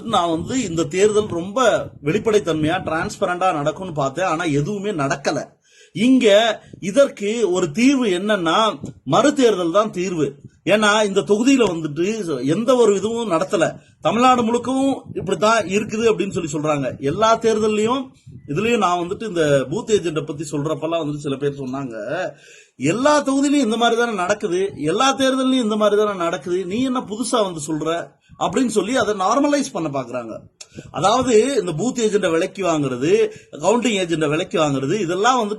வந்துட்டு நான் இந்த தேர்தல் ரொம்ப வெளிப்படைத்தன்மையா டிரான்ஸ்பரண்டா நடக்கும்னு பார்த்தேன். ஆனா எதுவுமே நடக்கல. இங்க இதற்கு ஒரு தீர்வு என்னன்னா மறு தேர்தல் தான் தீர்வு. ஏன்னா இந்த தொகுதியில வந்துட்டு எந்த ஒரு இதுவும் நடத்தல. தமிழ்நாடு முழுக்கவும் இப்படித்தான் இருக்குது அப்படின்னு சொல்றாங்க. எல்லா தேர்தலையும் இதுலயும் நான் இந்த பூத் ஏஜென்ட பத்தி சொல்றப்பெல்லாம் சில பேர் சொன்னாங்க, எல்லா தொகுதியிலும் இந்த மாதிரி தானே நடக்குது, எல்லா தேர்தலையும் இந்த மாதிரி தானே நடக்குது, நீ என்ன புதுசா சொல்ற அப்படின்னு சொல்லி அதை நார்மலைஸ் பண்ண பாக்குறாங்க. அதாவது இந்த பூத் ஏஜென்ட விலைக்கு வாங்குறது, கவுண்டிங் ஏஜென்ட விலைக்கு வாங்குறது, இதெல்லாம்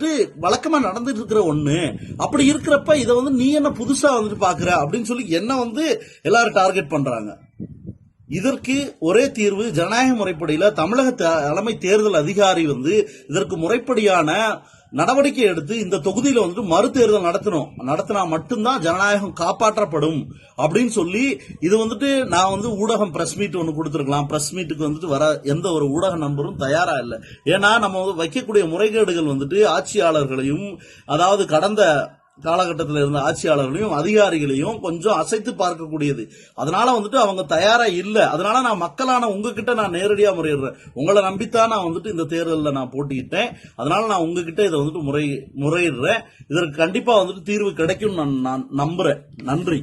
வழக்கமா நடந்துட்டு இருக்கிற ஒண்ணு. அப்படி இருக்கிறப்ப இதை நீ என்ன புதுசா பாக்குற அப்படின்னு சொல்லி என்ன எல்லாரும் டார்கெட் பண்றாங்க. இதற்கு ஒரே தீர்வு ஜனநாயக முறைப்படியில தமிழக தலைமை தேர்தல் அதிகாரி இதற்கு முறைப்படியான நடவடிக்கை எடுத்து இந்த தொகுதியில மறு தேர்தல் நடத்தினா மட்டும்தான் ஜனநாயகம் காப்பாற்றப்படும் அப்படின்னு சொல்லி இது நான் ஊடகம் பிரஸ் மீட் ஒன்னு கொடுத்திருக்கலாம். பிரஸ் மீட்டுக்கு வர எந்த ஒரு ஊடக நண்பரும் தயாரா இல்லை. ஏன்னா நம்ம வைக்கக்கூடிய முறைகேடுகள் ஆட்சியாளர்களையும், அதாவது கடந்த காலகட்டத்தில் இருந்த ஆட்சியாளர்களையும் அதிகாரிகளையும் கொஞ்சம் அசைத்து பார்க்கக்கூடியது. அதனால அவங்க தயாரா இல்ல. அதனால நான் மக்களான உங்ககிட்ட நான் நேரடியா முறையிடுறேன். உங்களை நம்பித்தான் நான் இந்த தேர்தலில் நான் போட்டியிட்டேன். அதனால நான் உங்ககிட்ட இதை முறையிடுறேன். இதற்கு கண்டிப்பா தீர்வு கிடைக்கும் நான் நம்புறேன். நன்றி.